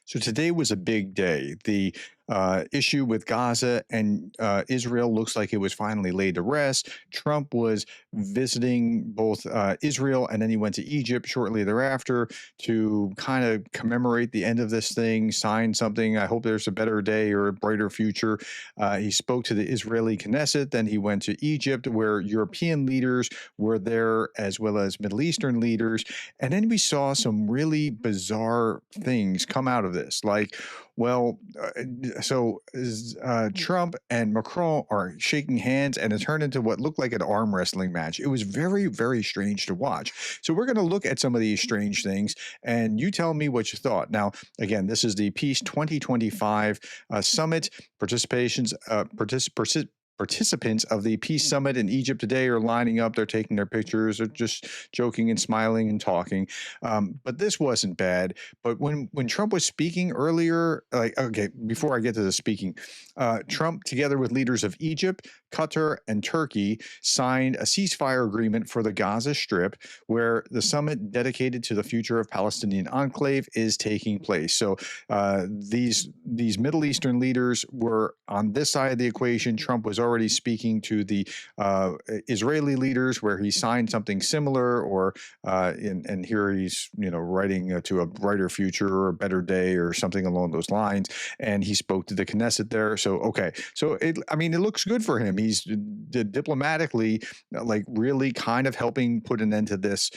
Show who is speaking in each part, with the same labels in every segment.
Speaker 1: So today was a big day. The issue with Gaza and Israel looks like it was finally laid to rest. Trump was visiting both Israel and then he went to Egypt shortly thereafter to kind of commemorate the end of this thing, sign something. I hope there's a better day or a brighter future. He spoke to the Israeli Knesset, then he went to Egypt, where European leaders were there as well as Middle Eastern leaders. And then we saw some really bizarre things come out of this. Like, well, Trump and Macron are shaking hands, and it turned into what looked like an arm wrestling match. It was very, very strange to watch. So we're going to look at some of these strange things, and you tell me what you thought. Now, again, this is the Peace 2025 Summit. Participants of the Peace Summit in Egypt today are lining up. They're taking their pictures. They're just joking and smiling and talking. But this wasn't bad. But when Trump was speaking earlier, before I get to the speaking, Trump, together with leaders of Egypt, Qatar, and Turkey, signed a ceasefire agreement for the Gaza Strip, where the summit dedicated to the future of Palestinian enclave is taking place. So these Middle Eastern leaders were on this side of the equation. Trump was already speaking to the Israeli leaders, where he signed something similar, and here he's writing to a brighter future or a better day or something along those lines. And he spoke to the Knesset there. So it looks good for him. He's diplomatically really kind of helping put an end to this.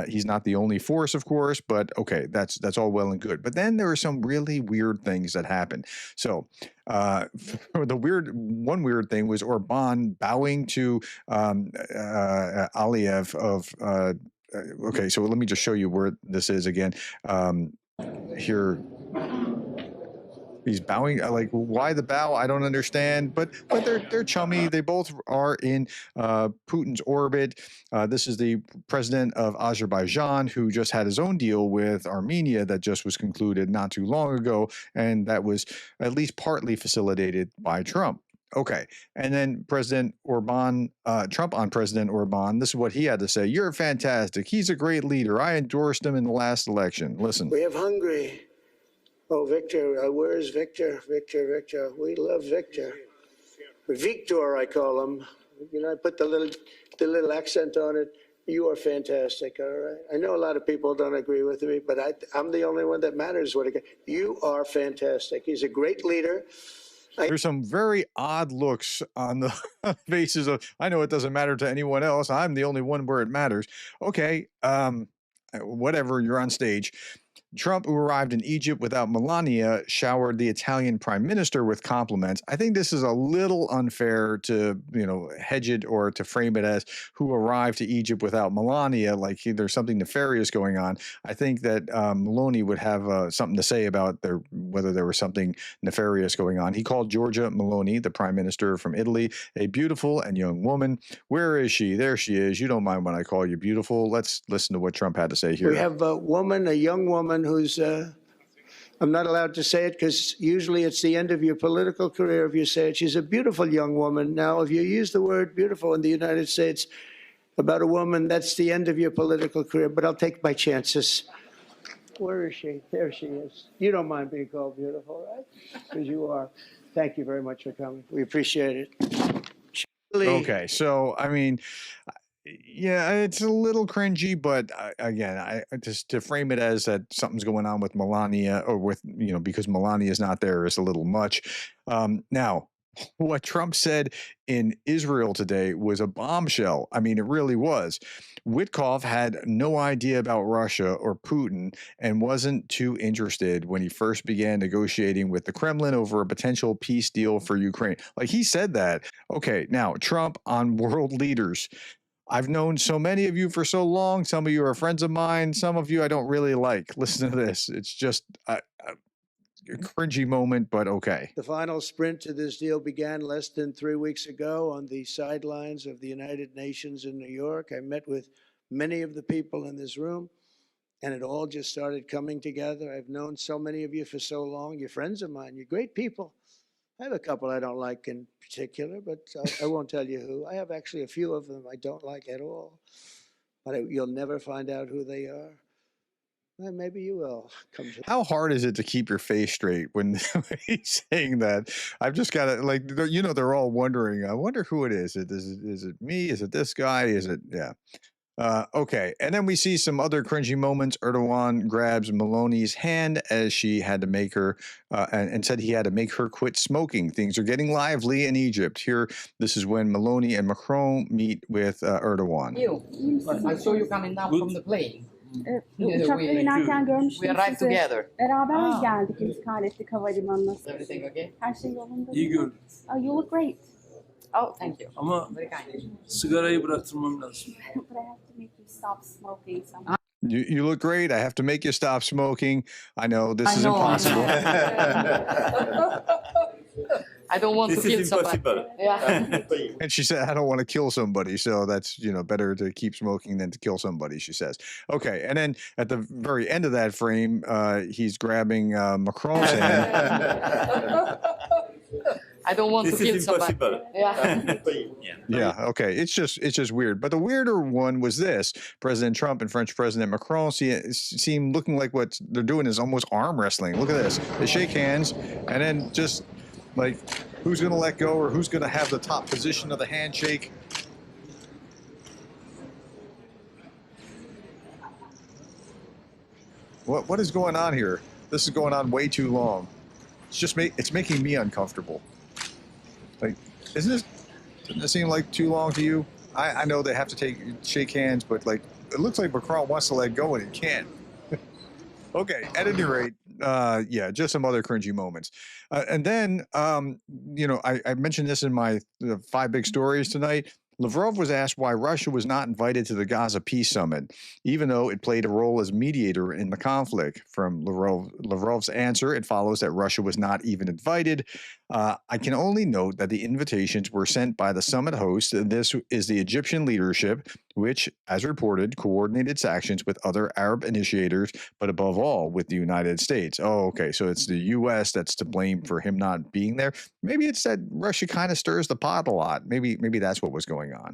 Speaker 1: He's not the only force, of course, but okay, that's all well and good. But then there are some really weird things that happened. So one weird thing was Orban bowing to Aliyev of. Okay, so let me just show you where this is again. Here. He's bowing. Why the bow? I don't understand. But they're chummy. They both are in Putin's orbit. This is the president of Azerbaijan, who just had his own deal with Armenia that just was concluded not too long ago, and that was at least partly facilitated by Trump. Okay. And then Trump on President Orban, this is what he had to say. You're fantastic. He's a great leader. I endorsed him in the last election. Listen.
Speaker 2: We have Hungary. Oh, Victor, where is Victor? Victor. We love Victor. Victor, I call him. I put the little accent on it. You are fantastic, all right? I know a lot of people don't agree with me, but I'm the only one that matters. You are fantastic. He's a great leader.
Speaker 1: There's some very odd looks on the faces of, I know it doesn't matter to anyone else. I'm the only one where it matters. Okay, whatever, you're on stage. Trump, who arrived in Egypt without Melania, showered the Italian prime minister with compliments. I think this is a little unfair to, hedge it or to frame it as who arrived to Egypt without Melania, like there's something nefarious going on. I think that Meloni would have something to say about whether there was something nefarious going on. He called Giorgia Meloni, the prime minister from Italy, a beautiful and young woman. Where is she? There she is. You don't mind when I call you beautiful. Let's listen to what Trump had to say here.
Speaker 2: We have a young woman who's, I'm not allowed to say it because usually it's the end of your political career if you say it. She's a beautiful young woman. Now, if you use the word beautiful in the United States about a woman, that's the end of your political career, but I'll take my chances. Where is she? There she is. You don't mind being called beautiful, right? Because you are. Thank you very much for coming. We appreciate it.
Speaker 1: Okay, so, yeah, it's a little cringy, but again, I just to frame it as that something's going on with Melania or with, because Melania is not there is a little much. Now, what Trump said in Israel today was a bombshell. It really was. Witkoff had no idea about Russia or Putin and wasn't too interested when he first began negotiating with the Kremlin over a potential peace deal for Ukraine. He said that. Okay, now Trump on world leaders. I've known so many of you for so long. Some of you are friends of mine. Some of you I don't really like. Listen to this. It's just a cringy moment, but okay.
Speaker 2: The final sprint to this deal began less than 3 weeks ago on the sidelines of the United Nations in New York. I met with many of the people in this room, and it all just started coming together. I've known so many of you for so long. You're friends of mine. You're great people. I have a couple I don't like in particular, but I won't tell you who. I have actually a few of them I don't like at all, but you'll never find out who they are. Well, maybe you will come to.
Speaker 1: How hard is it to keep your face straight when he's saying that? I've just got to like, they're all wondering. I wonder who it is. Is it me? Is it this guy? Is it yeah? Okay, and then we see some other cringy moments. Erdogan grabs Meloni's hand as she had to make her, and said he had to make her quit smoking. Things are getting lively in Egypt. Here, this is when Meloni and Macron meet with Erdogan.
Speaker 3: I saw you coming down from the plane.
Speaker 4: Uçakta inerken görmüştüm
Speaker 3: We arrived
Speaker 4: sizi.
Speaker 3: together.
Speaker 4: Beraber geldik, intikal ettik havalimanına.
Speaker 3: Everything okay?
Speaker 4: Her şey yolunda.
Speaker 5: İyi gördüm.
Speaker 4: Oh, you look great.
Speaker 3: Oh, thank you.
Speaker 5: Ama
Speaker 3: Very kind.
Speaker 5: sigarayı bıraktırmam lazım.
Speaker 4: But I have to make you stop smoking somehow.
Speaker 1: You look great. I have to make you stop smoking. I know this
Speaker 3: I
Speaker 1: is
Speaker 3: know, I
Speaker 1: impossible.
Speaker 3: I don't want to kill somebody. Yeah.
Speaker 1: And she said, I don't want to kill somebody. So that's, better to keep smoking than to kill somebody, she says. Okay. And then at the very end of that frame, he's grabbing Macron's hand.
Speaker 3: I don't want to kill somebody. Yeah.
Speaker 1: Yeah. Okay. It's just weird. But the weirder one was this: President Trump and French President Macron seem looking like what they're doing is almost arm wrestling. Look at this. They shake hands and then just like who's going to let go or who's going to have the top position of the handshake. What is going on here? This is going on way too long. It's making me uncomfortable. Like, doesn't it seem like too long to you? I know they have to shake hands, but like it looks like Macron wants to let go and he can't. Okay, at any rate, yeah, just some other cringy moments. And then, I mentioned this in my 5 big stories tonight. Lavrov was asked why Russia was not invited to the Gaza peace summit, even though it played a role as mediator in the conflict. From Lavrov's answer, it follows that Russia was not even invited. I can only note that the invitations were sent by the summit host. This is the Egyptian leadership, which, as reported, coordinated sanctions with other Arab initiators, but above all with the United States. Oh, okay, so it's the U.S. that's to blame for him not being there. Maybe it's that Russia kind of stirs the pot a lot. Maybe that's what was going on.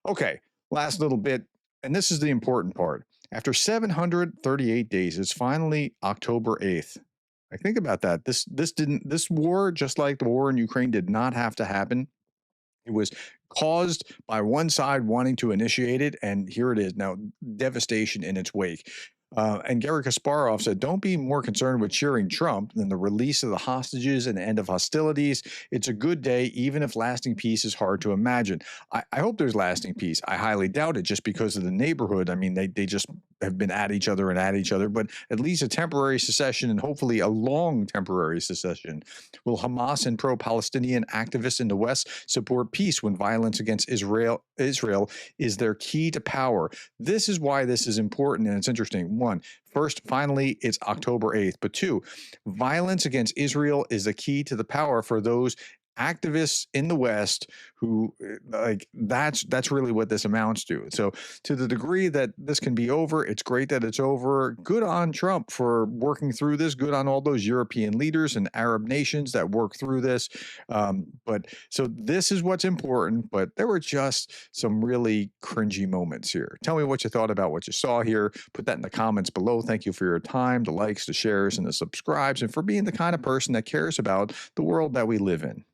Speaker 1: Okay, last little bit, and this is the important part. After 738 days, it's finally October 8th. I think about that. This war, just like the war in Ukraine, did not have to happen. It was caused by one side wanting to initiate it, and here it is now, devastation in its wake. And Garry Kasparov said, don't be more concerned with cheering Trump than the release of the hostages and the end of hostilities. It's a good day, even if lasting peace is hard to imagine. I hope there's lasting peace. I highly doubt it just because of the neighborhood. I mean, they just have been at each other, but at least a temporary secession and hopefully a long temporary secession. Will Hamas and pro-Palestinian activists in the West support peace when violence against Israel is their key to power? This is why this is important, and it's interesting. 1, first, finally, it's October 8th. But 2, violence against Israel is the key to the power for those activists in the West who that's really what this amounts to. So to the degree that this can be over, it's great that it's over. Good on Trump for working through this. Good on all those European leaders and Arab nations that work through this. But so this is what's important, but there were just some really cringy moments here. Tell me what you thought about what you saw here. Put that in the comments below. Thank you for your time, the likes, the shares, and the subscribes, and for being the kind of person that cares about the world that we live in.